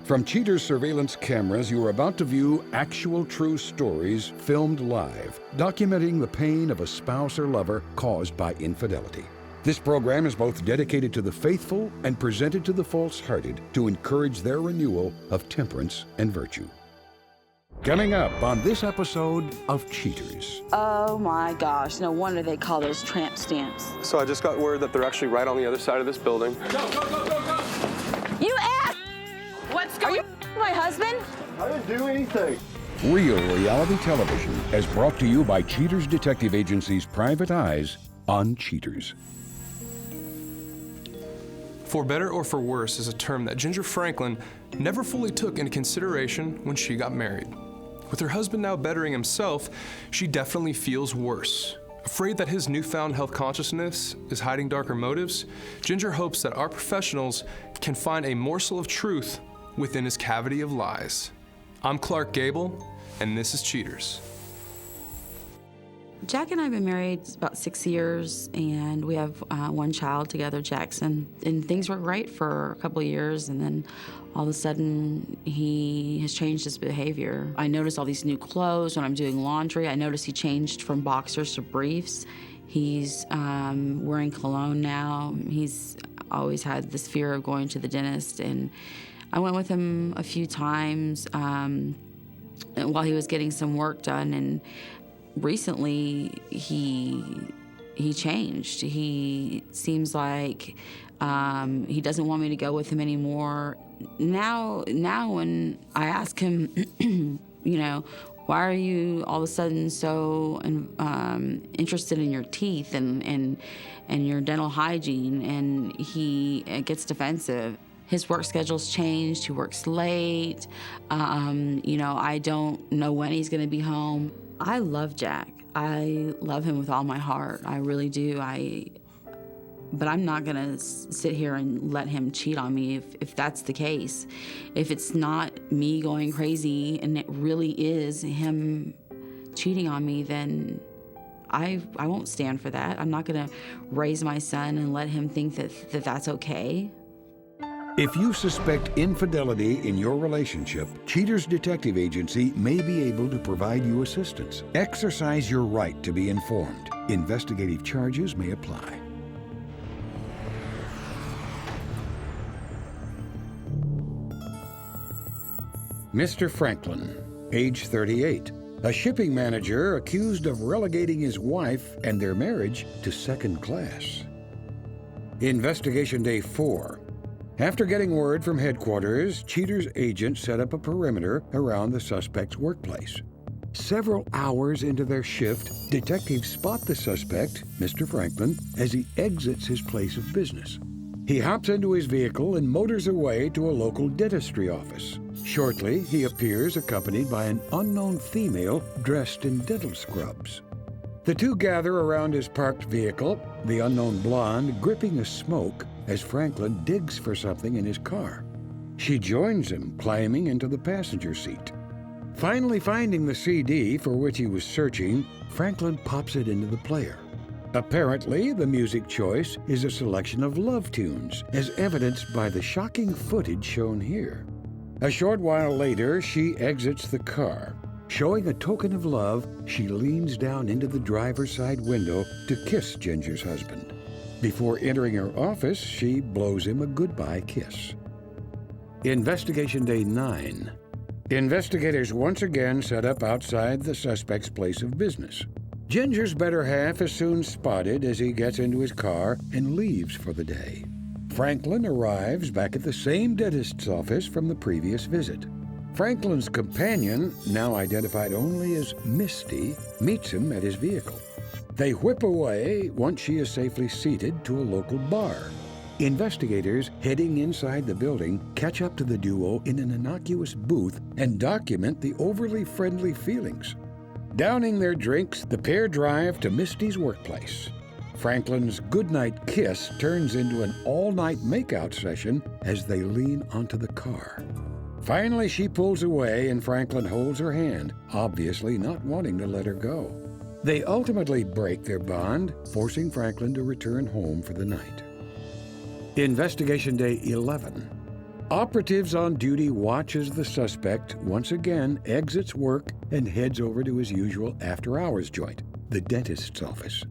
From Cheater's surveillance cameras, you are about to view actual true stories filmed live, documenting the pain of a spouse or lover caused by infidelity. This program is both dedicated to the faithful and presented to the false-hearted to encourage their renewal of temperance and virtue. Coming up on this episode of Cheaters. Oh my gosh, no wonder they call those tramp stamps. So I just got word that they're actually right on the other side of this building. Go, go, go, go, go! You ass! What's going on? Are you my husband? I didn't do anything. Real reality television is brought to you by Cheaters Detective Agency's Private Eyes on Cheaters. For better or for worse is a term that Ginger Franklin never fully took into consideration when she got married. With her husband now bettering himself, she definitely feels worse. Afraid that his newfound health consciousness is hiding darker motives, Ginger hopes that our professionals can find a morsel of truth within his cavity of lies. I'm Clark Gable, and this is Cheaters. Jack and I have been married about 6 years, and we have one child together, Jackson. And things were great for a couple of years, and then all of a sudden, he has changed his behavior. I noticed all these new clothes when I'm doing laundry. I noticed he changed from boxers to briefs. He's wearing cologne now. He's always had this fear of going to the dentist, and I went with him a few times while he was getting some work done, and recently, he changed. He seems like he doesn't want me to go with him anymore. Now when I ask him, why are you all of a sudden so interested in your teeth and your dental hygiene? And he gets defensive. His work schedule's changed. He works late. I don't know when he's going to be home. I love Jack. I love him with all my heart. I really do. But I'm not gonna sit here and let him cheat on me if that's the case. If it's not me going crazy and it really is him cheating on me, then I won't stand for that. I'm not gonna raise my son and let him think that that's okay. If you suspect infidelity in your relationship, Cheaters Detective Agency may be able to provide you assistance. Exercise your right to be informed. Investigative charges may apply. Mr. Franklin, age 38, a shipping manager accused of relegating his wife and their marriage to second class. Investigation Day 4. After getting word from headquarters, Cheaters' agent set up a perimeter around the suspect's workplace. Several hours into their shift, detectives spot the suspect, Mr. Franklin, as he exits his place of business. He hops into his vehicle and motors away to a local dentistry office. Shortly, he appears accompanied by an unknown female dressed in dental scrubs. The two gather around his parked vehicle, the unknown blonde gripping a smoke as Franklin digs for something in his car. She joins him, climbing into the passenger seat. Finally finding the CD for which he was searching, Franklin pops it into the player. Apparently, the music choice is a selection of love tunes, as evidenced by the shocking footage shown here. A short while later, she exits the car. Showing a token of love, she leans down into the driver's side window to kiss Ginger's husband. Before entering her office, she blows him a goodbye kiss. Investigation Day 9. Investigators once again set up outside the suspect's place of business. Ginger's better half is soon spotted as he gets into his car and leaves for the day. Franklin arrives back at the same dentist's office from the previous visit. Franklin's companion, now identified only as Misty, meets him at his vehicle. They whip away once she is safely seated to a local bar. Investigators heading inside the building catch up to the duo in an innocuous booth and document the overly friendly feelings. Downing their drinks, the pair drive to Misty's workplace. Franklin's goodnight kiss turns into an all-night makeout session as they lean onto the car. Finally, she pulls away and Franklin holds her hand, obviously not wanting to let her go. They ultimately break their bond, forcing Franklin to return home for the night. Investigation Day 11. Operatives on duty watch as the suspect once again exits work and heads over to his usual after-hours joint, the dentist's office.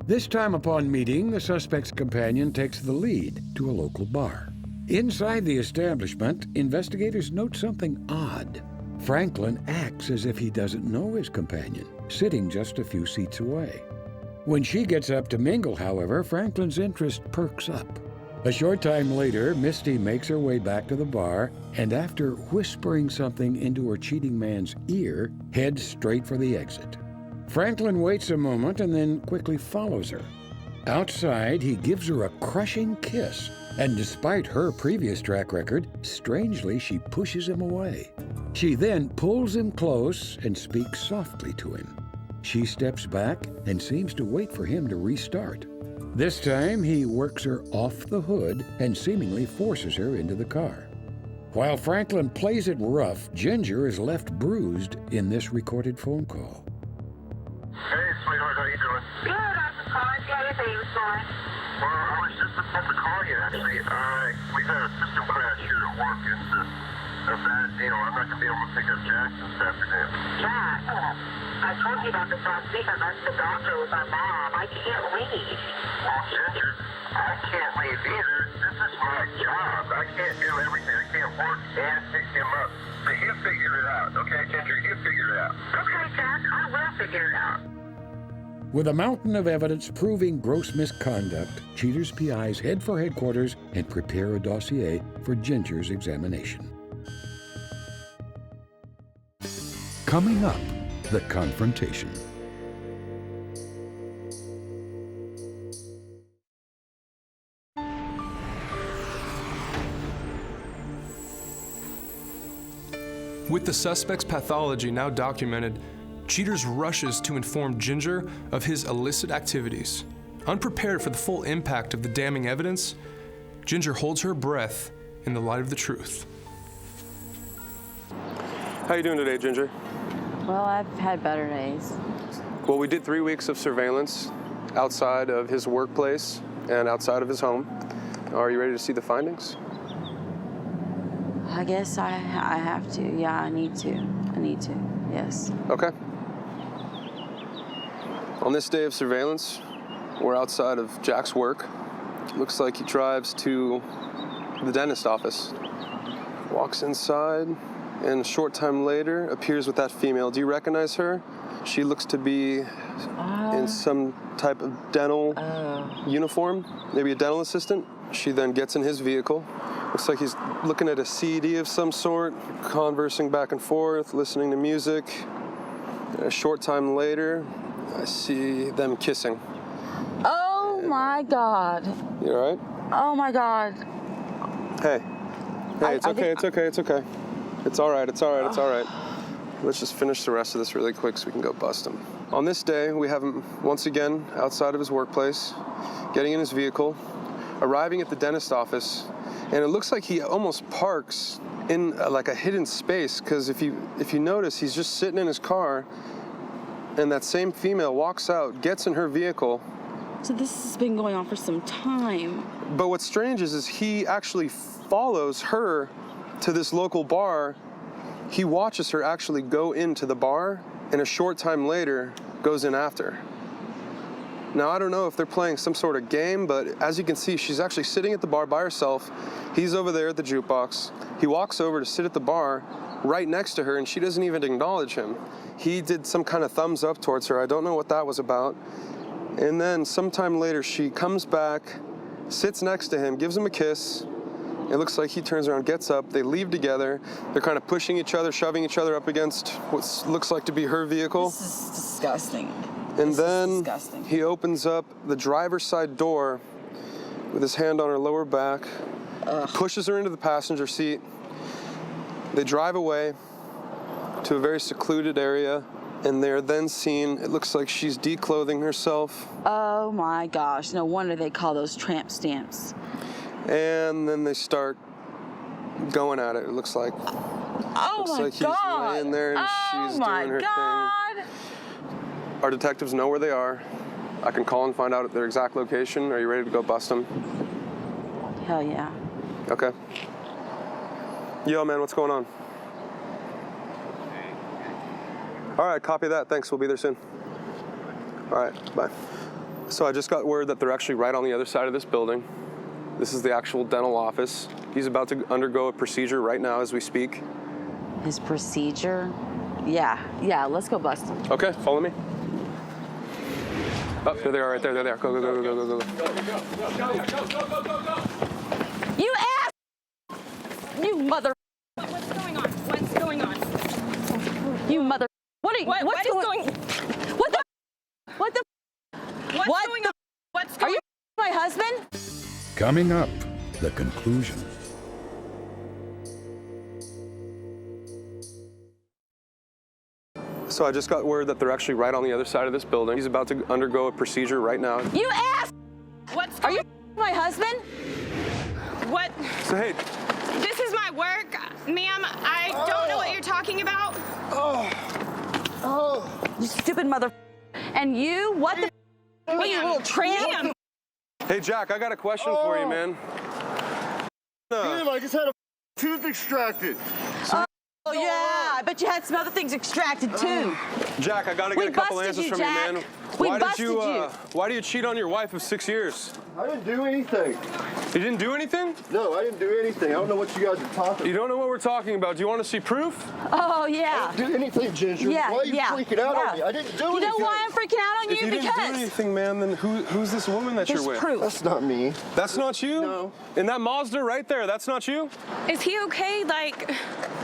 This time upon meeting, the suspect's companion takes the lead to a local bar. Inside the establishment, investigators note something odd. Franklin acts as if he doesn't know his companion, sitting just a few seats away. When she gets up to mingle, however, Franklin's interest perks up. A short time later, Misty makes her way back to the bar and, after whispering something into her cheating man's ear, heads straight for the exit. Franklin waits a moment and then quickly follows her. Outside, he gives her a crushing kiss, and despite her previous track record, strangely, she pushes him away. She then pulls him close and speaks softly to him. She steps back and seems to wait for him to restart. This time, he works her off the hood and seemingly forces her into the car. While Franklin plays it rough, Ginger is left bruised in this recorded phone call. Hey, sweetheart, how you doing? Good, I'm calling. Yeah, your day was fine. Well, I was just about to call you, actually. We've had a system crash here at work. It's a bad deal. I'm not going to be able to pick up Jackson this afternoon. Jack, I told you about this last week. I left the doctor with my mom. I can't leave. Well, Ginger, I can't leave either. This is my job. I can't do everything. I can't work and pick him up. But he'll figure it out, okay, Ginger? He'll figure it out. Okay, Jack, I will figure it out. With a mountain of evidence proving gross misconduct, Cheater's PIs head for headquarters and prepare a dossier for Ginger's examination. Coming up, the confrontation. With the suspect's pathology now documented, Cheaters rushes to inform Ginger of his illicit activities. Unprepared for the full impact of the damning evidence, Ginger holds her breath in the light of the truth. How you doing today, Ginger? Well, I've had better days. Well, we did 3 weeks of surveillance outside of his workplace and outside of his home. Are you ready to see the findings? I guess I have to. Yeah, I need to. Yes. Okay. On this day of surveillance, we're outside of Jack's work. Looks like he drives to the dentist office. Walks inside, and a short time later appears with that female. Do you recognize her? She looks to be in some type of dental uniform, maybe a dental assistant. She then gets in his vehicle. Looks like he's looking at a CD of some sort, conversing back and forth, listening to music. And a short time later, I see them kissing. Oh my God. You all right? Oh my God. Hey, it's okay. It's all right. Let's just finish the rest of this really quick so we can go bust him. On this day, we have him once again outside of his workplace, getting in his vehicle, arriving at the dentist office, and it looks like he almost parks in like a hidden space, because if you notice, he's just sitting in his car, and that same female walks out, gets in her vehicle. So this has been going on for some time. But what's strange is he actually follows her to this local bar. He watches her actually go into the bar, and a short time later goes in after. Now, I don't know if they're playing some sort of game, but as you can see, she's actually sitting at the bar by herself. He's over there at the jukebox. He walks over to sit at the bar right next to her, and she doesn't even acknowledge him. He did some kind of thumbs up towards her. I don't know what that was about. And then sometime later, she comes back, sits next to him, gives him a kiss. It looks like he turns around, gets up. They leave together. They're kind of pushing each other, shoving each other up against what looks like to be her vehicle. This is disgusting. And then he opens up the driver's side door with his hand on her lower back, pushes her into the passenger seat. They drive away to a very secluded area, and they're then seen, it looks like she's declothing herself. Oh my gosh, no wonder they call those tramp stamps. And then they start going at it, it looks like. Oh looks my like God. He's laying there and she's doing her thing. Our detectives know where they are. I can call and find out their exact location. Are you ready to go bust them? Hell yeah. Okay. Yo, man, what's going on? All right, copy that. Thanks. We'll be there soon. All right, bye. So I just got word that they're actually right on the other side of this building. This is the actual dental office. He's about to undergo a procedure right now as we speak. His procedure? Yeah, let's go bust him. Okay, follow me. Oh, there they are, right there. There they are. Go. You ass! You mother... What's going on? What's going on? You mother... What are you... What is going... What the... What the... What's going on? What's going on? Are you my husband? Coming up, the conclusion. So I just got word that they're actually right on the other side of this building. He's about to undergo a procedure right now. You ass! What's Are going you my husband? What? So, hey. This is my work. Ma'am, I don't know what you're talking about. You stupid mother... And you, what the... What, you little tramp? Ma'am. Hey, Jack, I got a question for you, man. Damn, I just had a tooth extracted. Oh, yeah. I bet you had some other things extracted, too. Jack, I gotta get a couple answers from Jack. you, man. We busted you. Why do you cheat on your wife of 6 years? I didn't do anything. You didn't do anything? No, I didn't do anything. I don't know what you guys are talking You don't know what we're talking about. Do you want to see proof? Oh, yeah. I didn't do anything, Ginger. Yeah, Why are you freaking out on me? I didn't do anything. You know why I'm freaking out on If you didn't do Because anything, man, then who's this woman that there's you're with? proof. That's not me. That's not you? No. In that Mazda right there, that's not you? Is he okay? Like...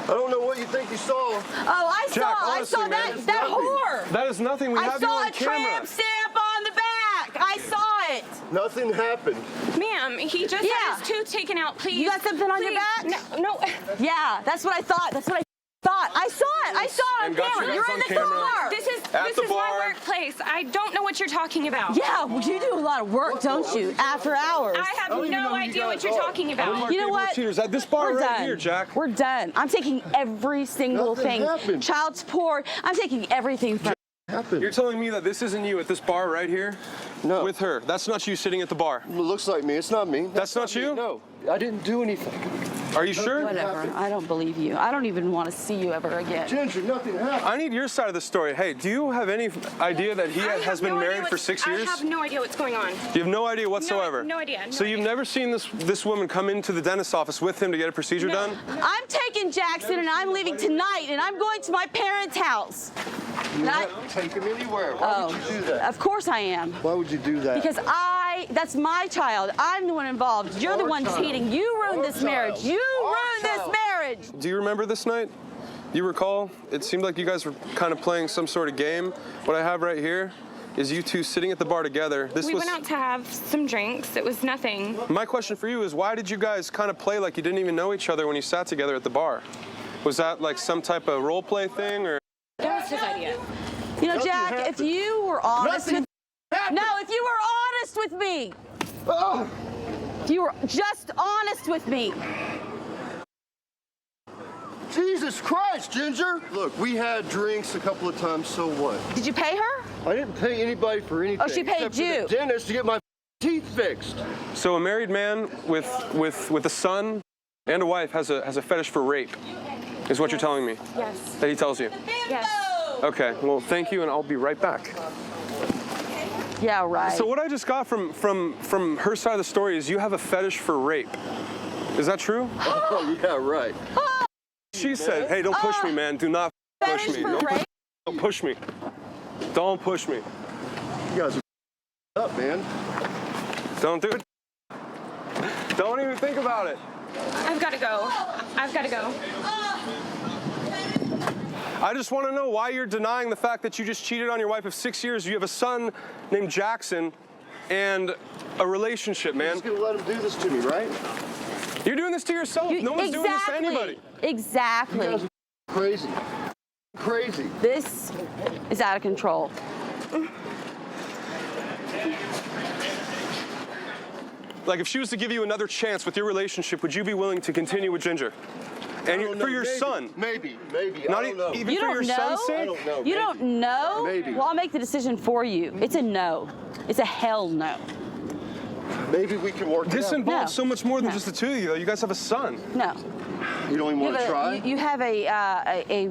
I don't know what you think you saw. Oh, I Jack, saw honestly, man, that it's that nothing. whore. That is nothing. We I have you saw on a camera. tramp stamp on the back. I saw it. Nothing happened. Ma'am, he just had his tooth taken out. Please. You got something on your Please. back? No. Yeah, that's what I thought. That's what I thought. I saw it. I saw it on And got camera. you You're guys in on the camera. car. This is At the my bar. workplace. I don't know what you're talking about. Yeah, well, you do a lot of work, don't you? After hours. I have don't even know no who you idea what guys you're are. talking about. You know what? Cheaters at this bar We're right done. here, Jack. We're done. I'm taking every single Nothing thing. happened. Child support. I'm taking everything from. Happened. You're telling me that this isn't you at this bar right here? No. With her. That's not you sitting at the bar. It looks like me. It's not me. That's not you? me. No, I didn't do anything. Are you sure? Whatever. I don't believe you. I don't even want to see you ever again. Ginger, nothing happened. I need your side of the story. Hey, do you have any idea that he I has have been no idea married for 6 years? I have no idea what's going on. You have no idea whatsoever? No idea. No So you've idea. never seen this woman come into the dentist's office with him to get a procedure No. done? I'm taking Jackson and I'm leaving tonight and I'm going to my parents' house. You And I- haven't taken him anywhere. Why would you do that? Of course I am. Why would you do that? Because that's my child. I'm the one involved. You're the Our one child. cheating. You ruined Our this marriage. child. You Our ruined this child. marriage. Do you remember this night? You recall? It seemed like you guys were kind of playing some sort of game. What I have right here is you two sitting at the bar together. We went out to have some drinks. It was nothing. My question for you is, why did you guys kind of play like you didn't even know each other when you sat together at the bar? Was that like some type of role play thing, or? That was his idea. You know, Nothing Jack, happened. if you were honest Nothing with happened. No, if you were honest with me. Oh. If you were just honest with me. Jesus Christ, Ginger! Look, we had drinks a couple of times, so what? Did you pay her? I didn't pay anybody for anything. Oh, she paid except for you. the dentist to get my teeth fixed. So a married man with a son and a wife has a fetish for rape, is what you're telling me? Yes. That he tells you? Yes. Okay, well, thank you, and I'll be right back. Yeah, right. So what I just got from her side of the story is you have a fetish for rape. Is that true? Oh, yeah, right. She said, hey, don't push me, man. Do not push Fetish me. for Don't rape? don't push me. Don't push me. You guys are up, man. Don't do it. Don't even think about it. I've got to go. I've got to go. I just want to know why you're denying the fact that you just cheated on your wife of 6 years. You have a son named Jackson and a relationship, You're man. just gonna let him do this to me, right? You're doing this to yourself. No one's doing this to anybody. You Exactly. guys are crazy. Crazy. This is out of control. Like, if she was to give you another chance with your relationship, would you be willing to continue with Ginger? And I don't for know, your maybe, son. Maybe. Not I don't know. even You for don't your know? son's I sake? don't know. You maybe. don't know? Maybe. Well, I'll make the decision for you. It's a no. It's a hell no. maybe we can work This it out. involves No. so much more than No. just the two of you, though. You guys have a son. No. You don't even want to try? You have a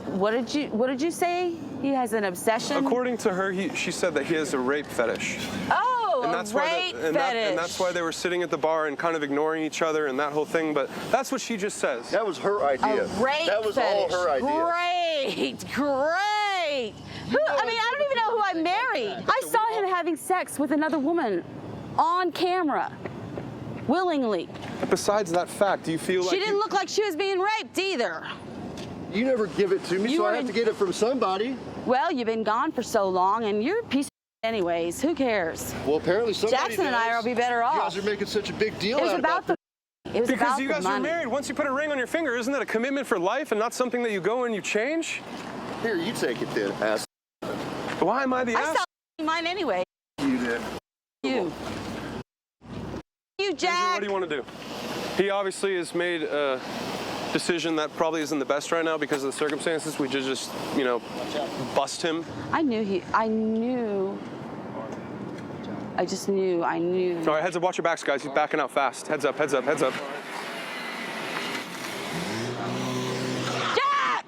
what did you say? He has an obsession? According to her, she said that he has a rape fetish. Oh, And a that's rape fetish. and that's why they were sitting at the bar and kind of ignoring each other and that whole thing. But that's what she just says. That was her idea. A rape That was fetish. all her idea. Great. I mean, I don't even know who I married. I saw him having sex with another woman on camera, willingly. Besides that fact, do you feel like She didn't look like she was being raped either. You never give it to me, You so were I have to get it from somebody. Well, you've been gone for so long, and you're a piece of anyways. Who cares? Well, apparently somebody Jackson and I does. will be better off. You guys are making such a big deal It was out about the. It was Because about you the guys are money. married. Once you put a ring on your finger, isn't that a commitment for life and not something that you go and you change? Here, you take it then, ass. Why am I the I ass? saw mine anyway. You did. You. You, Ginger, Jack. what do you want to do? He obviously has made a decision that probably isn't the best right now because of the circumstances. We just bust him. I knew. I just knew. I knew. All right, heads up, watch your backs, guys. He's backing out fast. Heads up, heads up, heads up. Jack!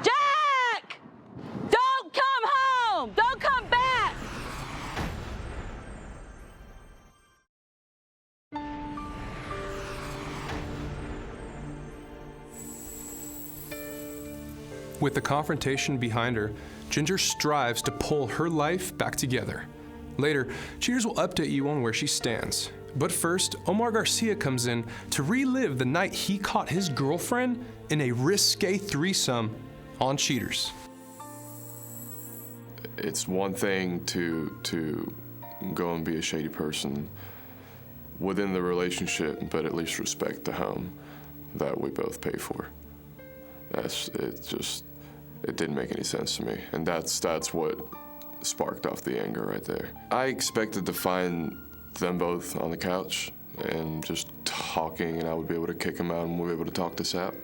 Jack! Don't come home! Don't come back! With the confrontation behind her, Ginger strives to pull her life back together. Later, Cheaters will update you on where she stands. But first, Omar Garcia comes in to relive the night he caught his girlfriend in a risque threesome on Cheaters. It's one thing to go and be a shady person within the relationship, but at least respect the home that we both pay for. It didn't make any sense to me, and that's what sparked off the anger right there. I expected to find them both on the couch and just talking, and I would be able to kick them out and we'd be able to talk this out,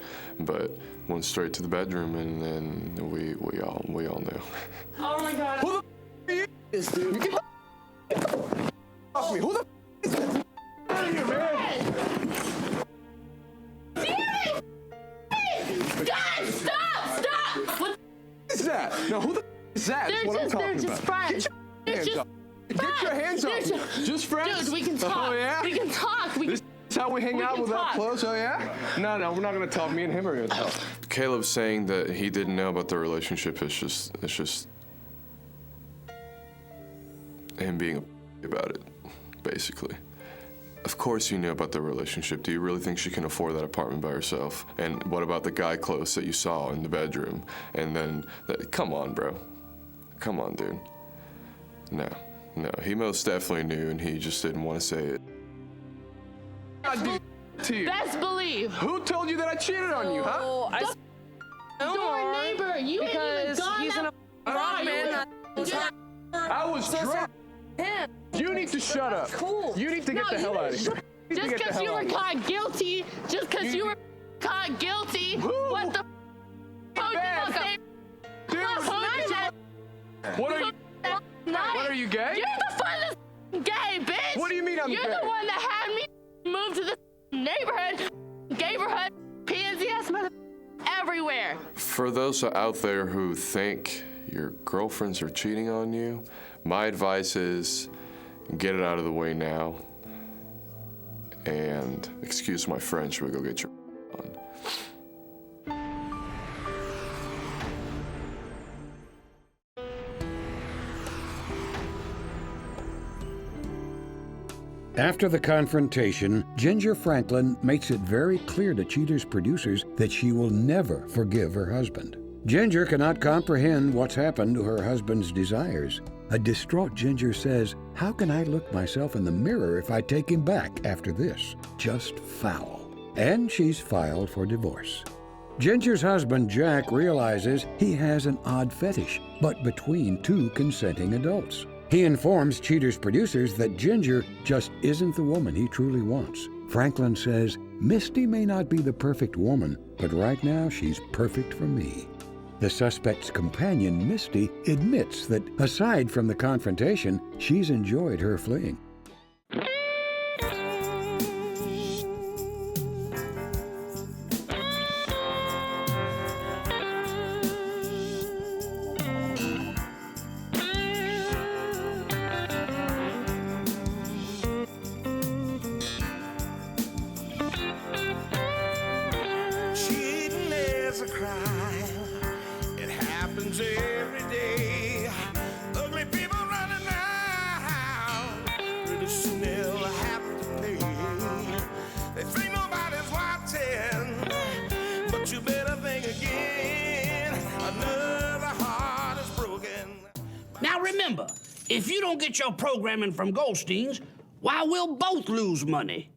but went straight to the bedroom, and then we all knew. Oh my God. Who the is, dude? Get the off me. Who the is that? Out of here, man. Guys, stop! What Is that? No, who the is that? They're Is what I'm just- they're talking just about. friends. Get They're your hands just up. Get your hands They're up. Just friends? Dude, we can talk. Oh, yeah? We can talk. We can. This is how we hang We out can without talk. clothes, oh yeah? No, we're not gonna talk. Me and him are gonna talk. Caleb saying that he didn't know about the relationship is just him being a about it, basically. Of course you knew about the relationship. Do you really think she can afford that apartment by herself? And what about the guy close that you saw in the bedroom? And then, come on, bro. Come on, dude. No, he most definitely knew, and he just didn't want to say it. I do to you. Best believe. Who told you that I cheated on you, huh? Your neighbor. You ain't even gone that far. I was drunk. You need to shut up. Cool. You need to get the hell out of here. Just because you were caught guilty. Just because you were caught guilty. What the? What are you gay? You're the funnest gay, bitch. What do you mean I'm You're gay? the one that had me move to this neighborhood, pansy ass mother everywhere. For those out there who think your girlfriends are cheating on you, my advice is get it out of the way now. And excuse my French, we go get your on. After the confrontation, Ginger Franklin makes it very clear to Cheaters' producers that she will never forgive her husband. Ginger cannot comprehend what's happened to her husband's desires. A distraught Ginger says, "How can I look myself in the mirror if I take him back after this? Just foul." And she's filed for divorce. Ginger's husband, Jack, realizes he has an odd fetish, but between two consenting adults. He informs Cheaters' producers that Ginger just isn't the woman he truly wants. Franklin says, "Misty may not be the perfect woman, but right now she's perfect for me." The suspect's companion, Misty, admits that aside from the confrontation, she's enjoyed her fling. Cheating is a crime. It happens every day. Ugly people running around. Pretty soon they'll have to pay. They think nobody's watching, but you better think again. Another heart is broken. Now remember, if you don't get your programming from Goldstein's, why, we'll both lose money.